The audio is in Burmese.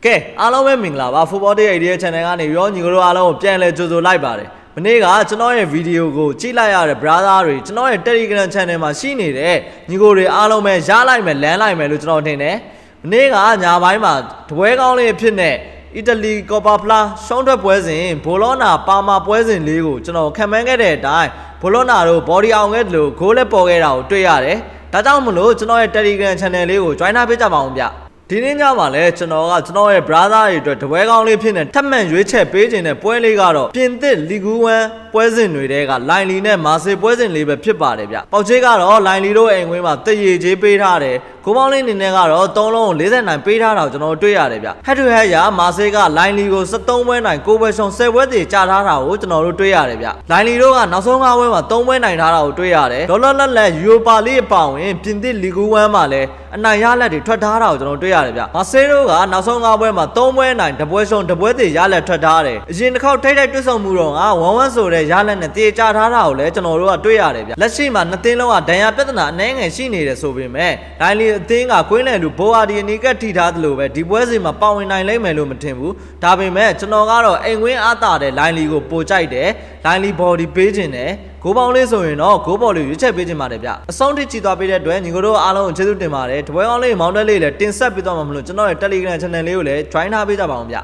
ကဲအားလုံးပဲမင်္ဂလာပါ Football Day Idea Channel ကနေရောညီတို့အားလုံးကိုပြန်လဲကြိုဆိုလိုက်ပါတယ်မနေ့ကကျွန်တော်ရဲ့ဗီဒီယိုကိုကြည့်လိုက်ရတဲ့ brother တွေကျွန်တော်ရဲ့ Telegram Channel မှာရှိနေတဲ့ညီကိုတွေအားလုံးပဲရလိုက်မယ်လမ်းလိုက်မယ်လို့ကျွန်တော်ထင်တယ်မနေ့ကညာပိုင်းမှာတပွဲကောင်းလေးအဖြစ်နဲ့အီတလီကော်ပါဖလားရှုံးထွက်ပွဲစဉ်ဘိုလောနာပါမာပွဲစဉ်လေးကိုကျွန်တော်ခံမှန်းခဲ့တဲ့အတိုင်းဘိုလောနာတို့ body အောင်ခဲ့တယ်လို့ဂိုးလည်းပေါ်ခဲ့တာကိုတွေ့ရတယ်ဒါကြောင့်မလို့ကျွန်တော်ရဲ့ Telegram Channel လေးကို join ပေးကြပါအောင်ဗျဒီနေ့ညမှာလဲကျွန်တော်ရဲ့ brother တွေအတွက်တပွဲကောင်းလေးဖြစ်နေထပ်မံရွေးချက်ပေးခြင်းတဲ့ပွဲလေးကတော့ပြင်သစ်လီဂူး1ပွဲစဉ်တွေတဲကလိုင်လီနဲ့မာဆေပွဲစဉ်လေးပဲဖြစ်ပါတယ်ဗျပေါက်ချေးကတော့လိုင်လီတို့အိမ်ဝင်းမှာတရေချေးပေးထားတယ်ကိုပေါင်းလေးအနေနဲ့ကတော့3လုံးကို40နိုင်ပေးထားတာကိုကျွန်တော်တွေ့ရတယ်ဗျဟက်တူဟက်ရမာဆေကလိုင်လီကို73ပွဲနိုင်9ပွဲရှုံး10ပွဲတည်ကြာထားတာကိုကျွန်တော်တို့တွေ့ရတယ်ဗျလိုင်လီတို့ကနောက်ဆုံး9ပွဲမှာ3ပွဲနိုင်ထားတာကိုတွေ့ရတယ်ဒေါ်လာလက်ယူရိုပါလိအပေါင်ဝင်ပြင်သစ်လီဂူး1မှာလဲအနိုင်ရလက်တွေထွက်ထားတာကိုကျွန်တော်တွေ့ရတယ်ဗျမာဆေတို့ကနောက်ဆုံး9ပွဲမှာ3ပွဲနိုင်2ပွဲရှုံး2ပွဲတည်ရလက်ထွက်ထားတယ်အရင်တစ်ခေါက်ထိတ်တွေ့ဆုံမှုတော့က1-1ဆိုတဲ့ရလက်နဲ့တည်ကြထားတာကိုလည်းကျွန်တော်တို့ကတွေ့ရတယ်ဗျလက်ရှိမှာ2သင်းလုံးကဒဏ်ရာပြဿနာအနှဲငယ်ရှိနေတယ်ဆိုပေမဲ့လိုင်လီအသင်းကကွင်းလယ်လူဘိုအာဒီအနီကထိထားသလိုပဲဒီပွဲစဉ်မှာပါဝင်နိုင်လိမ့်မယ်လို့မထင်ဘူးဒါပေမဲ့ကျွန်တော်ကတော့အိမ်ဝင်းအားတာတဲ့လိုင်လီကိုပိုကြိုက်တယ်လိုင်လီဘော်ဒီပေးခြင်းတယ်ဂိုးပေါင်းလေးဆိုရင်တော့ဂိုးဘော်လေးရွေးချက်ပေးခြင်းပါတယ်ဗျအဆုံးထိကြည့်သွားပေးတဲ့အတွက်ညီကိုတို့အားလုံးကိုကျေးဇူးတင်ပါတယ်တပွဲကောင်းလေးမောင်းတက်လေးလည်းတင်ဆက်ပေးသွားမှာမလို့ကျွန်တော်ရဲ့ Telegram Channel လေးကိုလည်း join ထားပေးကြပါအောင်ဗျ